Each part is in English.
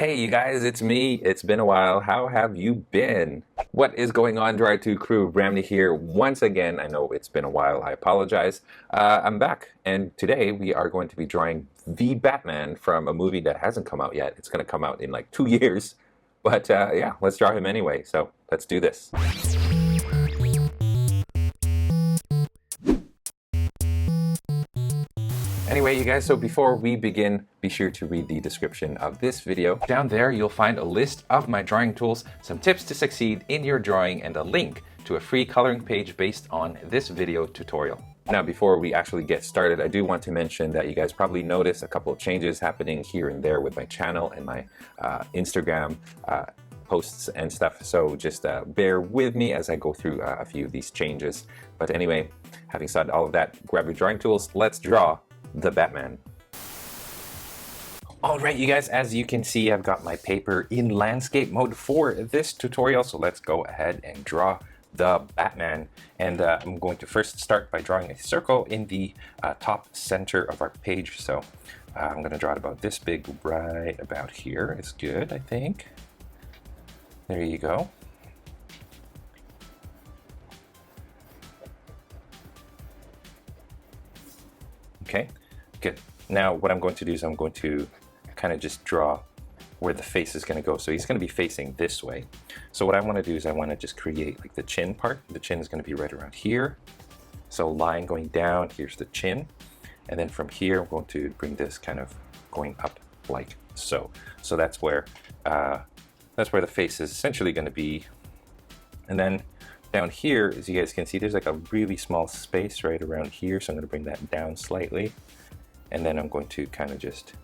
Hey you guys, it's me. It's been a while. How have you been? What is going on, Dry 2 crew? Ramny here once again. I know it's been a while. I apologize. I'm back, and today we are going to be drawing the Batman from a movie that hasn't come out yet. It's going to come out in like 2 years. But yeah, let's draw him anyway. So let's do this. Anyway, you guys, so before we begin, be sure to read the description of this video. Down there, you'll find a list of my drawing tools, some tips to succeed in your drawing, and a link to a free coloring page based on this video tutorial. Now, before we actually get started, I do want to mention that you guys probably noticed a couple of changes happening here and there with my channel and my Instagram posts and stuff. So just bear with me as I go through a few of these changes. But anyway, having said all of that, grab your drawing tools. Let's draw the Batman. All right, you guys, as you can see, I've got my paper in landscape mode for this tutorial. So let's go ahead and draw the Batman. And I'm going to first start by drawing a circle in the top center of our page. So I'm going to draw it about this big, right about here is good, I think. There you go. Okay, good. Now what I'm going to do is I'm going to kind of just draw where the face is going to go. So he's going to be facing this way. So what I want to do is I want to just create like the chin part. The chin is going to be right around here. So line going down, here's the chin. And then from here, I'm going to bring this kind of going up like so. So that's where the face is essentially going to be. And then down here, as you guys can see, there's like a really small space right around here. So I'm going to bring that down slightly. And then I'm going to kind of just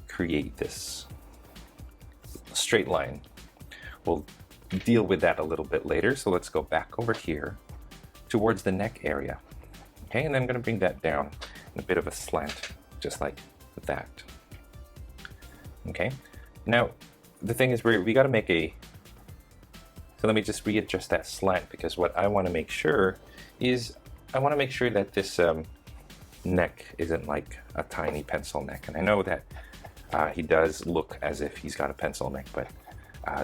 create this straight line. We'll deal with that a little bit later. So let's go back over here towards the neck area. Okay, and then I'm going to bring that down in a bit of a slant, just like that. Okay, now the thing is we got to make a, so let me just readjust that slant, because what I want to make sure is I want to make sure that this neck isn't like a tiny pencil neck. And I know that he does look as if he's got a pencil neck, but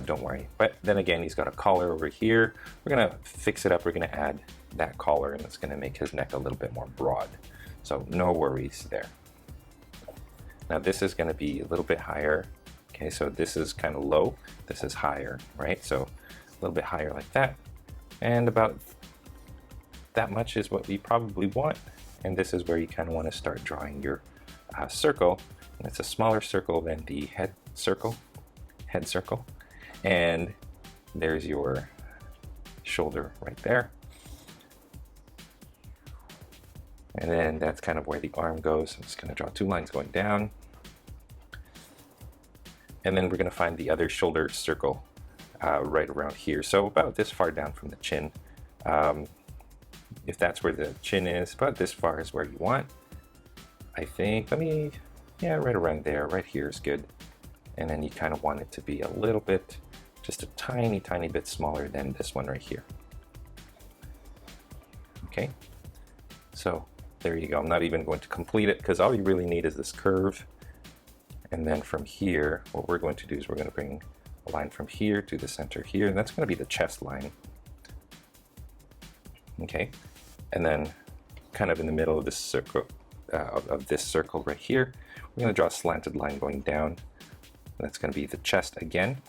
don't worry. But then again, he's got a collar over here. We're gonna fix it up. We're gonna add that collar, and it's gonna make his neck a little bit more broad. So no worries there. Now this is gonna be a little bit higher. Okay, so this is kind of low. This is higher, right? So a little bit higher like that. And about that much is what we probably want. And this is where you kind of want to start drawing your circle. And it's a smaller circle than the head circle. And there's your shoulder right there. And then that's kind of where the arm goes. I'm just going to draw two lines going down. And then we're going to find the other shoulder circle right around here. So about this far down from the chin. If that's where the chin is, about this far is where you want. I think, yeah, right around there, right here is good. And then you kind of want it to be a little bit, just a tiny, tiny bit smaller than this one right here. Okay, so there you go. I'm not even going to complete it because all you really need is this curve. And then from here, what we're going to do is we're going to bring a line from here to the center here, and that's going to be the chest line. Okay, and then kind of in the middle of this circle, right here, we're going to draw a slanted line going down. That's going to be the chest again.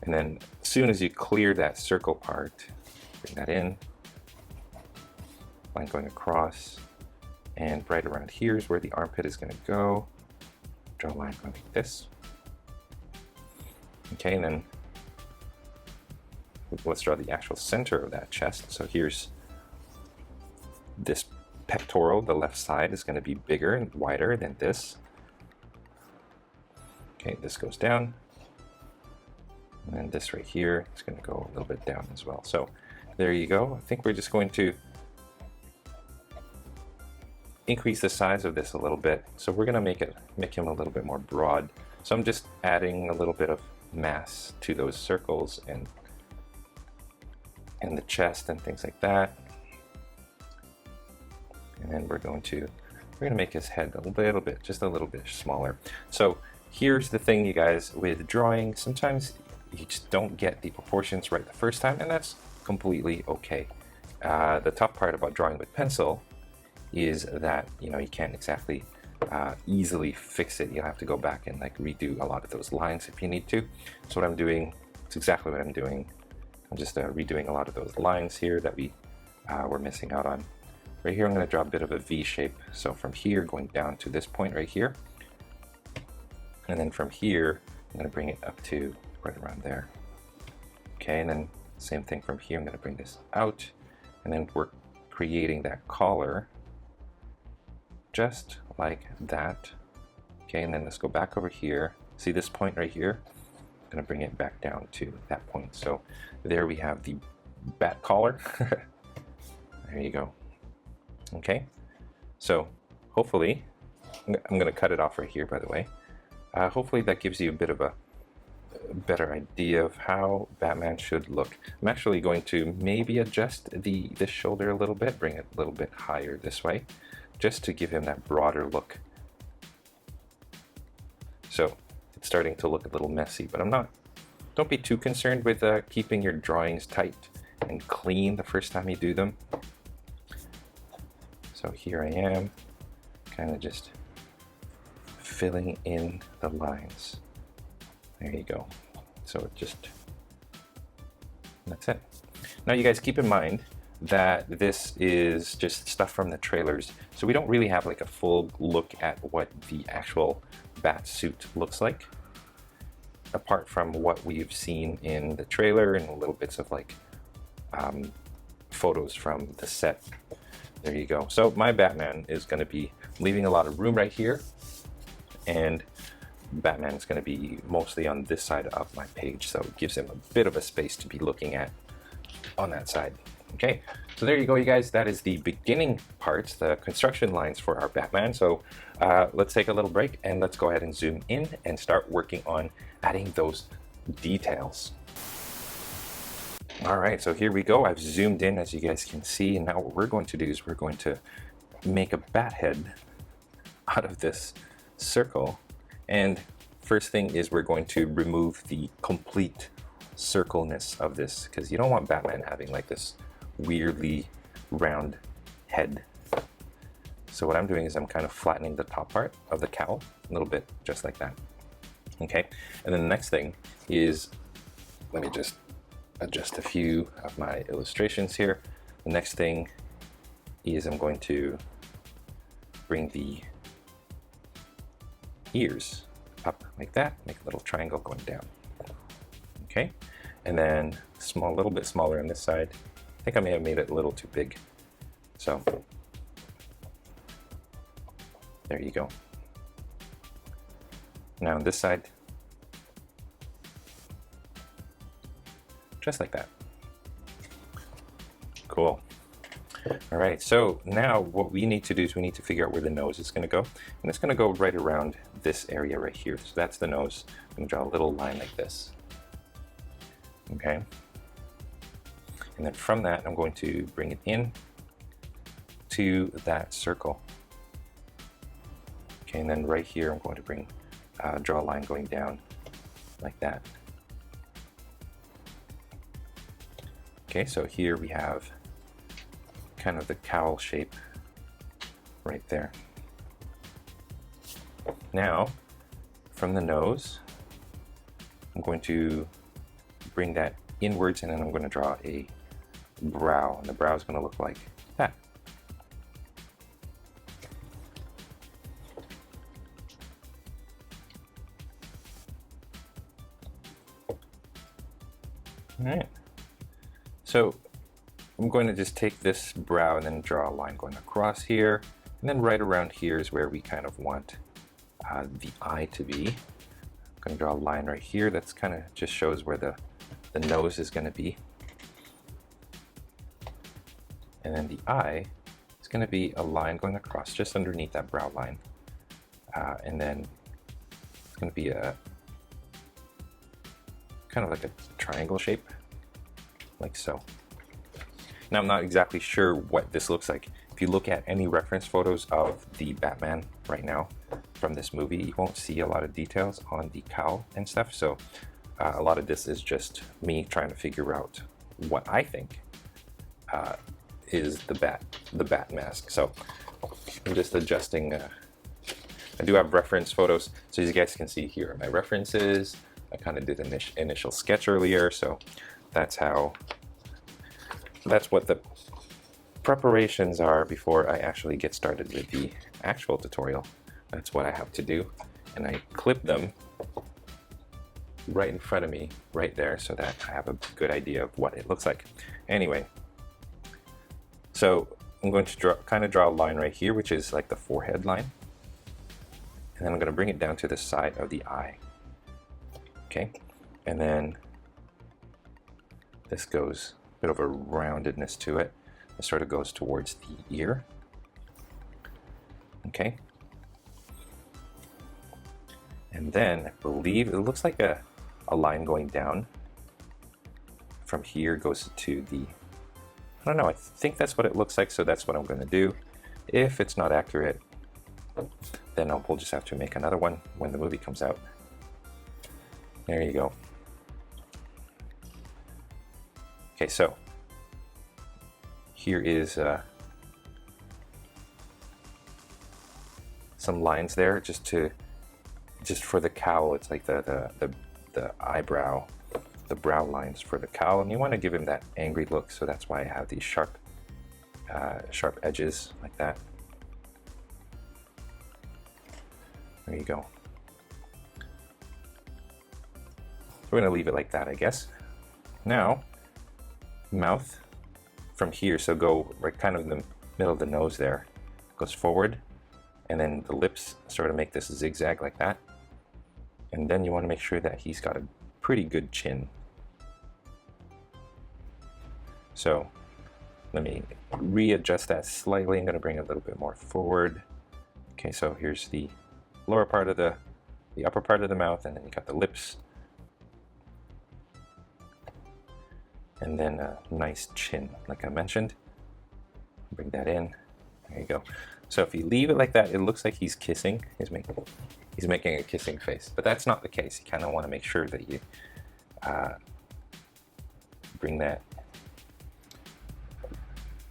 And then as soon as you clear that circle part, bring that in, line going across, and right around here is where the armpit is going to go. Draw a line going like this. Okay, and then let's draw the actual center of that chest. So here's this pectoral, the left side is going to be bigger and wider than this. Okay, this goes down. And then this right here is going to go a little bit down as well. So there you go. I think we're just going to increase the size of this a little bit. So we're going to make him a little bit more broad. So I'm just adding a little bit of mass to those circles and the chest and things like that. And then we're going to make his head a little bit, just a little bit smaller. So here's the thing, you guys, with drawing, sometimes you just don't get the proportions right the first time, and that's completely okay. The tough part about drawing with pencil is that, you know, you can't exactly easily fix it. You'll have to go back and like redo a lot of those lines if you need to. So what I'm doing, it's exactly what I'm doing. I'm just redoing a lot of those lines here that we were missing out on. Right here, I'm going to draw a bit of a V shape. So from here, going down to this point right here. And then from here, I'm going to bring it up to right around there. Okay, and then same thing from here. I'm going to bring this out. And then we're creating that collar just like that. Okay, and then let's go back over here. See this point right here? I'm going to bring it back down to that point. So there we have the bat collar. There you go. Okay, so hopefully, I'm going to cut it off right here, by the way. Hopefully that gives you a bit of a better idea of how Batman should look. I'm actually going to maybe adjust this shoulder a little bit, bring it a little bit higher this way, just to give him that broader look. So it's starting to look a little messy, but don't be too concerned with keeping your drawings tight and clean the first time you do them. So here I am, kind of just filling in the lines. There you go. So that's it. Now you guys keep in mind that this is just stuff from the trailers. So we don't really have like a full look at what the actual bat suit looks like, apart from what we've seen in the trailer and little bits of like photos from the set. There you go. So my Batman is going to be leaving a lot of room right here, and Batman is going to be mostly on this side of my page, so it gives him a bit of a space to be looking at on that side. Okay, so there you go, you guys. That is the beginning parts, the construction lines for our Batman. So let's take a little break and let's go ahead and zoom in and start working on adding those details. All right, so here we go. I've zoomed in, as you guys can see, and now what we're going to do is we're going to make a bat head out of this circle. And first thing is we're going to remove the complete circleness of this, because you don't want Batman having like this weirdly round head. So what I'm doing is I'm kind of flattening the top part of the cowl a little bit, just like that. Okay, and then the next thing is, let me just adjust a few of my illustrations here. The next thing is I'm going to bring the ears up like that, make a little triangle going down. Okay, and then a little bit smaller on this side. I think I may have made it a little too big. So there you go. Now on this side, just like that. Cool. All right, so now what we need to do is we need to figure out where the nose is going to go. And it's going to go right around this area right here. So that's the nose. I'm going to draw a little line like this. Okay. And then from that, I'm going to bring it in to that circle. Okay, and then right here, I'm going to draw a line going down like that. Okay, so here we have kind of the cowl shape right there. Now, from the nose, I'm going to bring that inwards, and then I'm going to draw a brow, and the brow is going to look like that. All right. So I'm going to just take this brow and then draw a line going across here, and then right around here is where we kind of want the eye to be. I'm going to draw a line right here that's kind of just shows where the nose is going to be. And then the eye is going to be a line going across just underneath that brow line. And then it's going to be a kind of like a triangle shape, like so. Now I'm not exactly sure what this looks like. If if you look at any reference photos of the Batman right now from this movie, you won't see a lot of details on the cowl and stuff. So a lot of this is just me trying to figure out what I think is the bat mask. So I'm just adjusting. I do have reference photos, so as you guys can see here, my references. I kind of did an initial sketch earlier, so that's what the preparations are before I actually get started with the actual tutorial. That's what I have to do, and I clip them right in front of me, right there, so that I have a good idea of what it looks like. Anyway, so I'm going to kind of draw a line right here, which is like the forehead line, and then I'm going to bring it down to the side of the eye. Okay, and then this goes a bit of a roundedness to it. It sort of goes towards the ear. Okay, and then I believe it looks like a line going down from here, goes to the, I don't know, I think that's what it looks like, so that's what I'm going to do. If it's not accurate, then we'll just have to make another one when the movie comes out. There you go. Okay, so here is some lines there, just for the cowl. It's like the eyebrow, the brow lines for the cowl, and you want to give him that angry look, so that's why I have these sharp edges like that. There you go. We're going to leave it like that, I guess. Now, mouth from here, so go right kind of in the middle of the nose there, goes forward, and then the lips sort of make this zigzag like that. And then you want to make sure that he's got a pretty good chin. So let me readjust that slightly. I'm going to bring it a little bit more forward. Okay, so here's the lower part of the upper part of the mouth, and then you got the lips. And then a nice chin, like I mentioned. Bring that in. There you go. So if you leave it like that, it looks like he's kissing. He's making a kissing face, but that's not the case. You kind of want to make sure that you bring that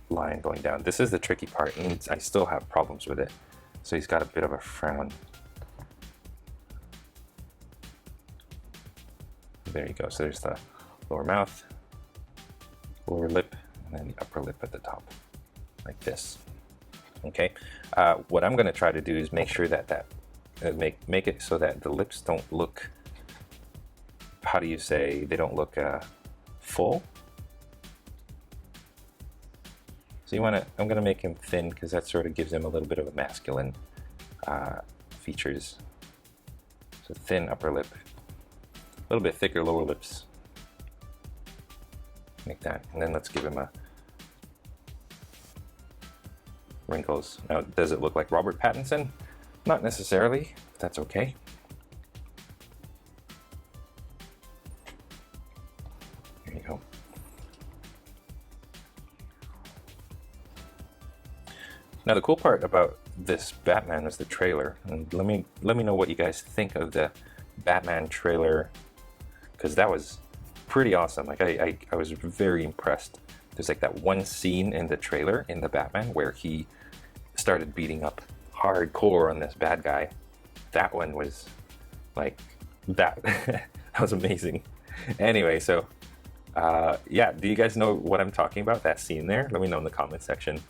line going down. This is the tricky part, and I still have problems with it. So he's got a bit of a frown. There you go. So there's the lower mouth, lower lip, and then the upper lip at the top, like this. Okay. What I'm going to try to do is make sure that make it so that the lips don't look, how do you say, they don't look full. So you want to, I'm going to make him thin because that sort of gives him a little bit of a masculine features. So thin upper lip, a little bit thicker lower lips. Like that, and then let's give him a wrinkles. Now, does it look like Robert Pattinson? Not necessarily, but that's okay. There you go. Now, the cool part about this Batman is the trailer, and let me know what you guys think of the Batman trailer, because that was pretty awesome. Like I was very impressed. There's like that one scene in the trailer in the Batman where he started beating up hardcore on this bad guy. That one was like that. That was amazing. Anyway, so yeah, do you guys know what I'm talking about? That scene there? Let me know in the comment section.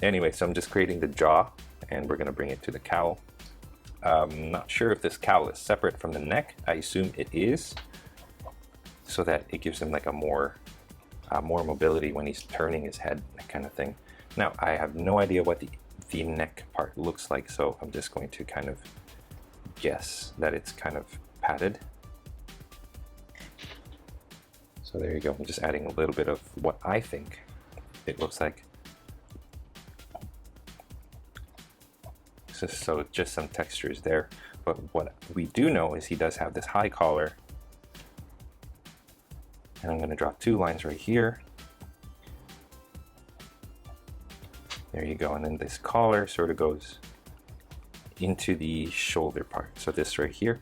Anyway, so I'm just creating the jaw, and we're gonna bring it to the cowl. Not sure if this cowl is separate from the neck. I assume it is, so that it gives him like a more mobility when he's turning his head, that kind of thing. Now, I have no idea what the neck part looks like, so I'm just going to kind of guess that it's kind of padded. So there you go. I'm just adding a little bit of what I think it looks like. So just some textures there. But what we do know is he does have this high collar. And I'm going to draw two lines right here. There you go. And then this collar sort of goes into the shoulder part. So this right here.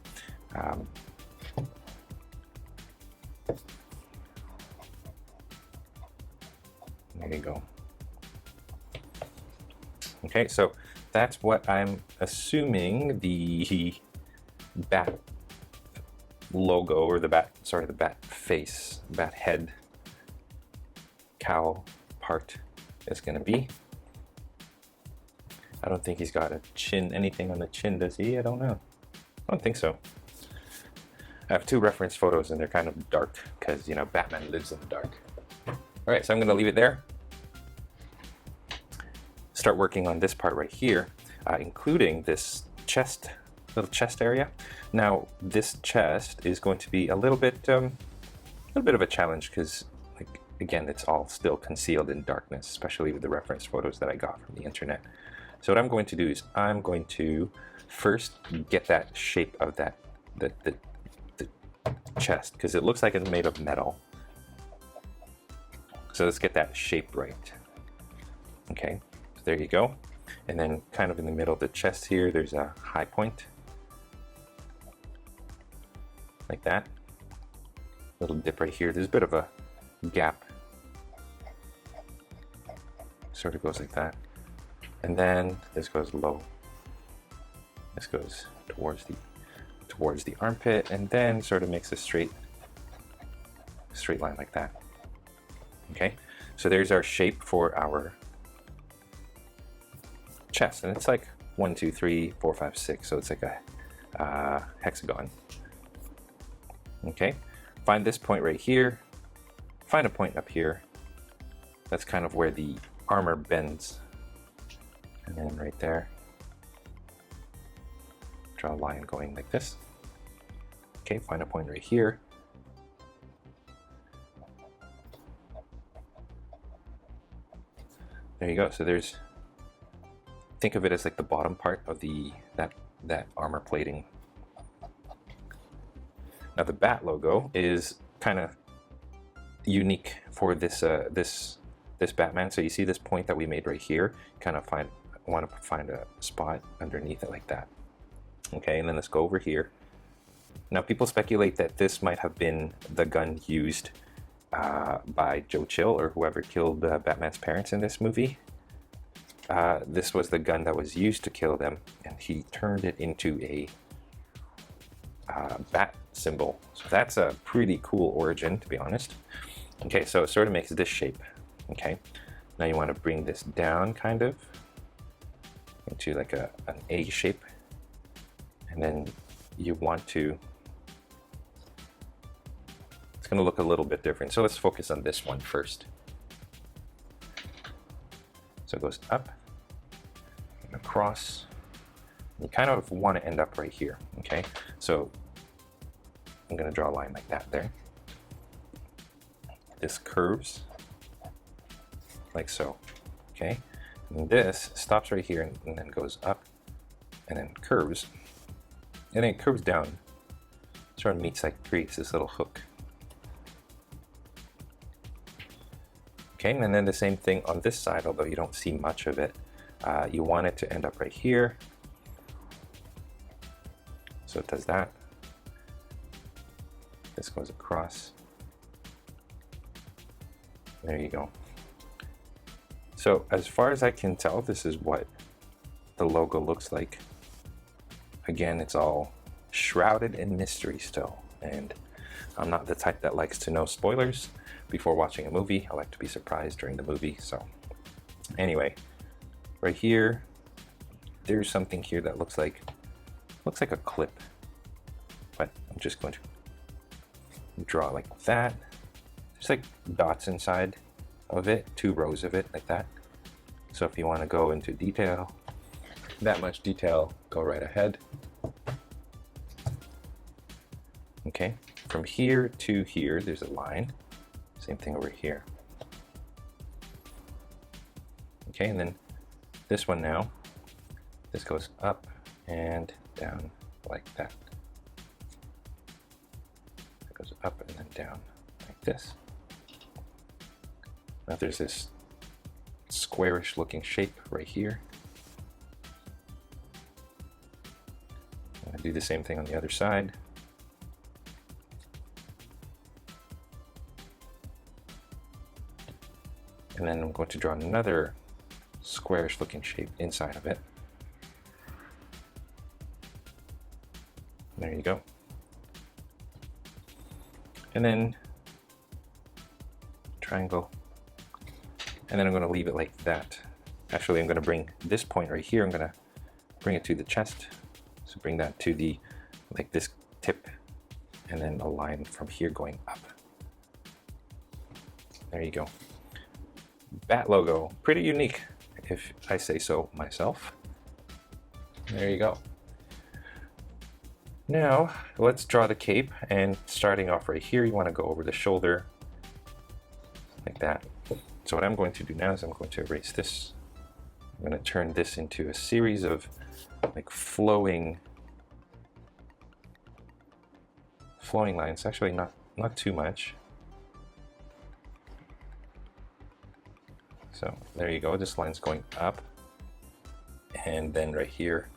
There you go. Okay, so that's what I'm assuming the bat logo, or the bat face, bat head cowl part is going to be. I don't think he's got a chin, anything on the chin, does he? I don't know. I don't think so. I have two reference photos and they're kind of dark because, you know, Batman lives in the dark. All right, so I'm going to leave it there. Start working on this part right here, including this chest, little chest area. Now, this chest is going to be a little bit of a challenge because, like, again, it's all still concealed in darkness, especially with the reference photos that I got from the internet. So what I'm going to do is I'm going to first get that shape of the chest, because it looks like it's made of metal. So let's get that shape right. Okay, so there you go. And then kind of in the middle of the chest here, there's a high point. Like that. Little dip right here. There's a bit of a gap. Sort of goes like that. And then this goes low. This goes towards the armpit, and then sort of makes a straight line like that. Okay, so there's our shape for our chest, and it's like 1, 2, 3, 4, 5, 6. So it's like a hexagon. Okay, find this point right here. Find a point up here. That's kind of where the armor bends. And then right there, draw a line going like this. Okay, find a point right here. There you go. So there's, think of it as like the bottom part of that armor plating. Now the bat logo is kind of unique for this this Batman. So you see this point that we made right here. Kind of want to find a spot underneath it like that. Okay, and then let's go over here. Now people speculate that this might have been the gun used by Joe Chill, or whoever killed Batman's parents in this movie. This was the gun that was used to kill them, and he turned it into a bat symbol. So that's a pretty cool origin, to be honest. Okay, so it sort of makes this shape. Okay, now you want to bring this down kind of into like an A shape, and then you want to, it's going to look a little bit different. So let's focus on this one first. So it goes up and across. You kind of want to end up right here. Okay, so I'm going to draw a line like that there. This curves like so. Okay, and this stops right here and then goes up and then curves, and then it curves down, sort of meets, like, creates this little hook. Okay, and then the same thing on this side, although you don't see much of it. You want it to end up right here, so it does that. This goes across. There you go. So as far as I can tell, this is what the logo looks like. Again, it's all shrouded in mystery still, and I'm not the type that likes to know spoilers before watching a movie. I like to be surprised during the movie. So anyway, right here, there's something here that looks like a clip, but I'm just going to draw like that. There's like dots inside of it, 2 rows of it like that. So if you want to go into detail, that much detail, go right ahead. Okay, from here to here, there's a line. Same thing over here. Okay, and then this one now, this goes up and down like that. It goes up and then down like this. Now there's this squarish looking shape right here. I'll do the same thing on the other side. And then I'm going to draw another squarish looking shape inside of it. There you go. And then triangle. And then I'm going to leave it like that. Actually, I'm going to bring this point right here, I'm going to bring it to the chest. So bring that to the, like this tip, and then a line from here going up. There you go. Bat logo, pretty unique if I say so myself. There you go. Now let's draw the cape, and starting off right here, you want to go over the shoulder like that. So what I'm going to do now is I'm going to erase this. I'm going to turn this into a series of like flowing lines. Actually not too much. So there you go, this line's going up, and then right here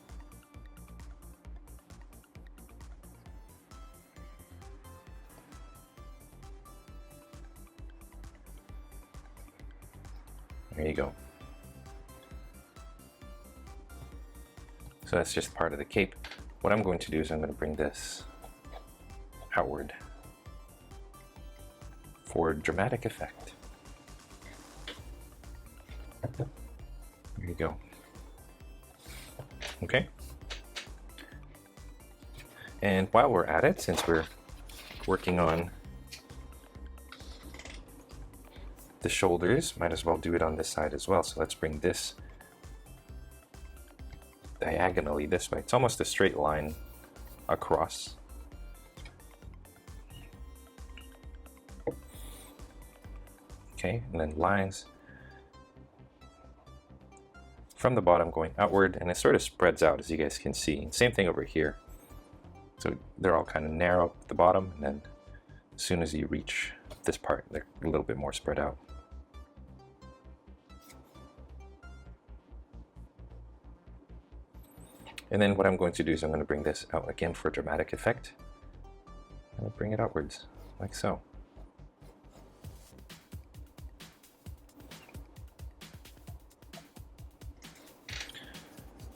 there you go. So that's just part of the cape. What I'm going to do is I'm going to bring this outward for dramatic effect. There you go. Okay. And while we're at it, since we're working on the shoulders, might as well do it on this side as well. So let's bring this diagonally this way. It's almost a straight line across. Okay, and then lines from the bottom going outward, and it sort of spreads out, as you guys can see. And same thing over here. So they're all kind of narrow at the bottom, and then as soon as you reach this part, they're a little bit more spread out. And then what I'm going to do is I'm going to bring this out again for dramatic effect. I'm going to bring it outwards, like so.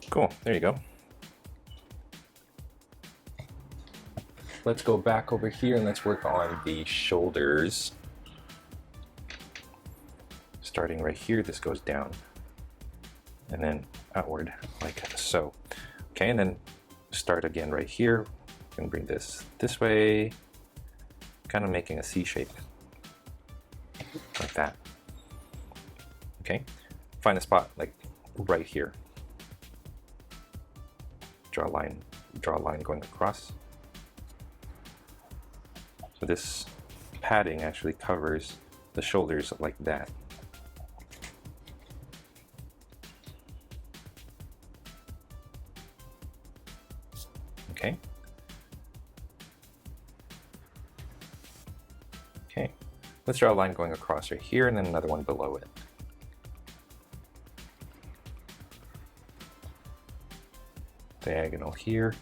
Cool, there you go. Let's go back over here and let's work on the shoulders. Starting right here, this goes down and then outward like so. Okay, and then start again right here. I'm gonna bring this way, kind of making a C shape, like that. Okay, find a spot like right here. Draw a line going across. So this padding actually covers the shoulders like that. Okay. Okay. Let's draw a line going across right here and then another one below it. Diagonal here,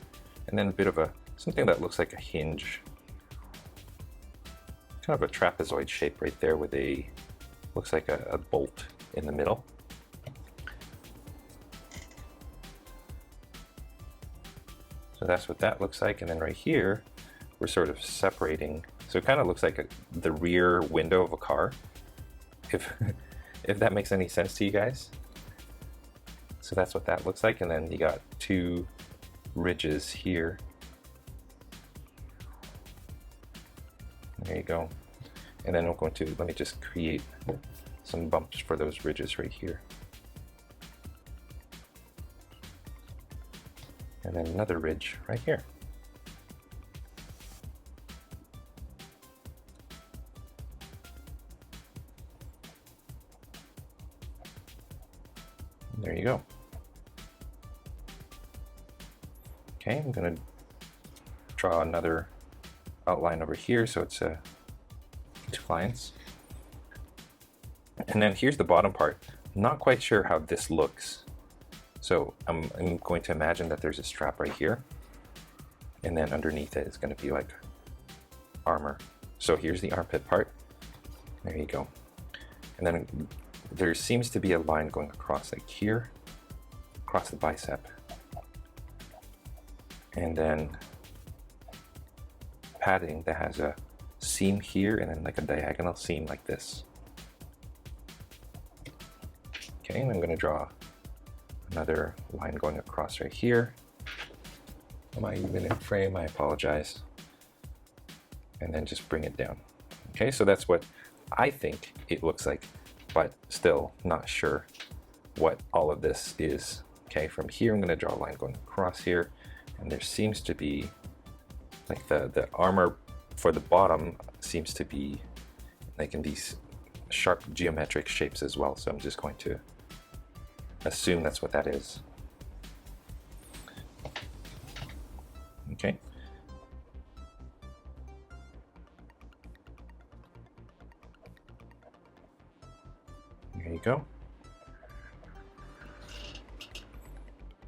and then a bit of something that looks like a hinge. Kind of a trapezoid shape right there with looks like a bolt in the middle. So that's what that looks like, and then right here, we're sort of separating. So it kind of looks like the rear window of a car, if that makes any sense to you guys. So that's what that looks like, and then you got two ridges here. There you go. And then I'm going to, let me just create some bumps for those ridges right here. And then another ridge right here. There you go. Okay, I'm going to draw another outline over here, so it's 2 lines. And then here's the bottom part. Not quite sure how this looks. So I'm going to imagine that there's a strap right here, and then underneath it is going to be like armor. So here's the armpit part. There you go. And then there seems to be a line going across like here, across the bicep. And then padding that has a seam here and then like a diagonal seam like this. Okay, and I'm going to draw another line going across right here. Am I even in frame? I apologize. And then just bring it down. Okay, so that's what I think it looks like, but still not sure what all of this is. Okay, from here I'm going to draw a line going across here, and there seems to be like the armor for the bottom seems to be like in these sharp geometric shapes as well. So I'm just going to assume that's what that is. Okay. There you go.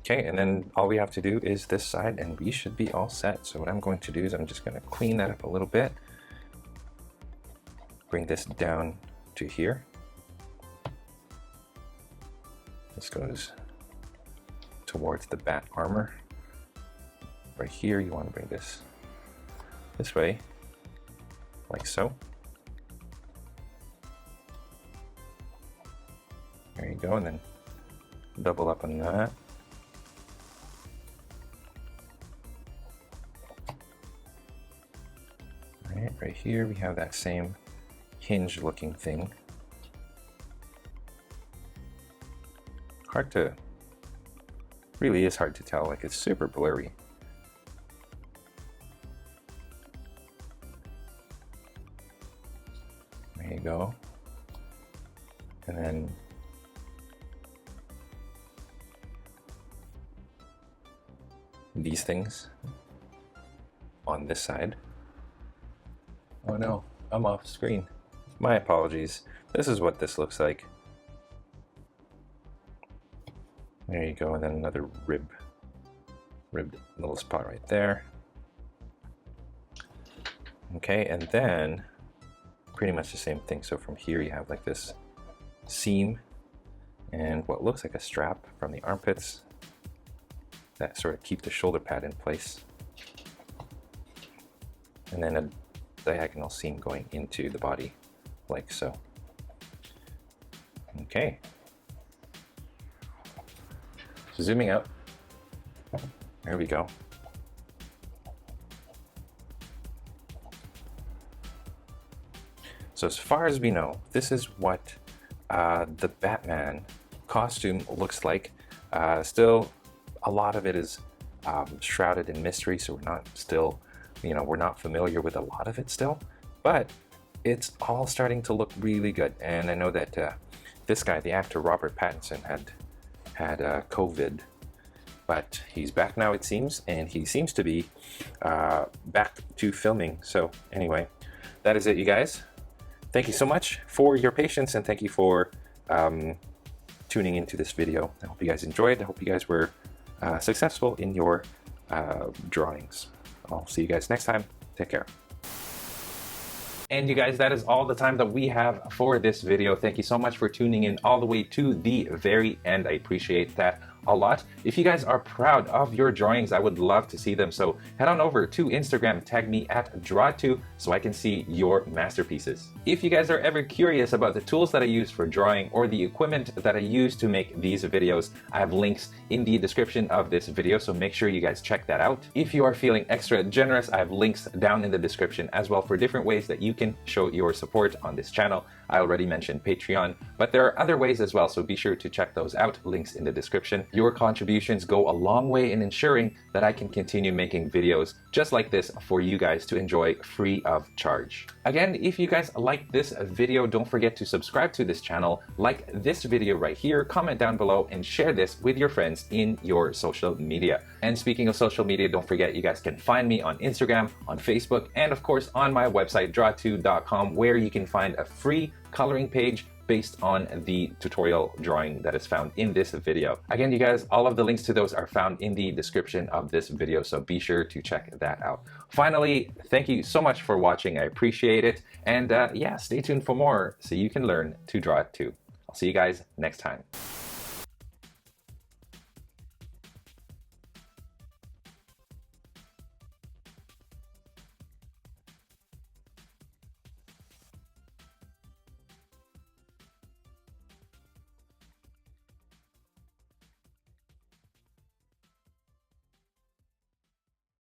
Okay, and then all we have to do is this side and we should be all set. So what I'm going to do is I'm just going to clean that up a little bit. Bring this down to here. This goes towards the bat armor. Right here, you want to bring this way, like so. There you go, and then double up on that. Right here we have that same hinge looking thing. Really is hard to tell, like it's super blurry. There you go. And then these things on this side. Oh no, I'm off screen. My apologies. This is what this looks like. There you go, and then another ribbed little spot right there. Okay, and then pretty much the same thing. So from here you have like this seam and what looks like a strap from the armpits that sort of keep the shoulder pad in place. And then a diagonal seam going into the body like so. Okay. So zooming out, there we go. So as far as we know, this is what the Batman costume looks like. Still, a lot of it is shrouded in mystery, so we're not familiar with a lot of it still, but it's all starting to look really good. And I know that this guy, the actor Robert Pattinson, had COVID, but he's back now, it seems, and he seems to be back to filming. So anyway, that is it, you guys. Thank you so much for your patience, and thank you for tuning into this video. I hope you guys enjoyed. I hope you guys were successful in your drawings. I'll see you guys next time. Take care. And you guys, that is all the time that we have for this video. Thank you so much for tuning in all the way to the very end. I appreciate that a lot. If you guys are proud of your drawings, I would love to see them. So head on over to Instagram, tag me at Draw2 so I can see your masterpieces. If you guys are ever curious about the tools that I use for drawing or the equipment that I use to make these videos, I have links in the description of this video, so make sure you guys check that out. If you are feeling extra generous, I have links down in the description as well for different ways that you can show your support on this channel. I already mentioned Patreon, but there are other ways as well, so be sure to check those out. Links in the description. Your contributions go a long way in ensuring that I can continue making videos just like this for you guys to enjoy free of charge. Again, if you guys like this video, don't forget to subscribe to this channel, like this video right here, comment down below, and share this with your friends in your social media. And speaking of social media, don't forget you guys can find me on Instagram, on Facebook, and of course on my website, draw2.com, where you can find a free coloring page based on the tutorial drawing that is found in this video. Again, you guys, all of the links to those are found in the description of this video, so be sure to check that out. Finally, thank you so much for watching. I appreciate it. And yeah, stay tuned for more so you can learn to draw it too. I'll see you guys next time.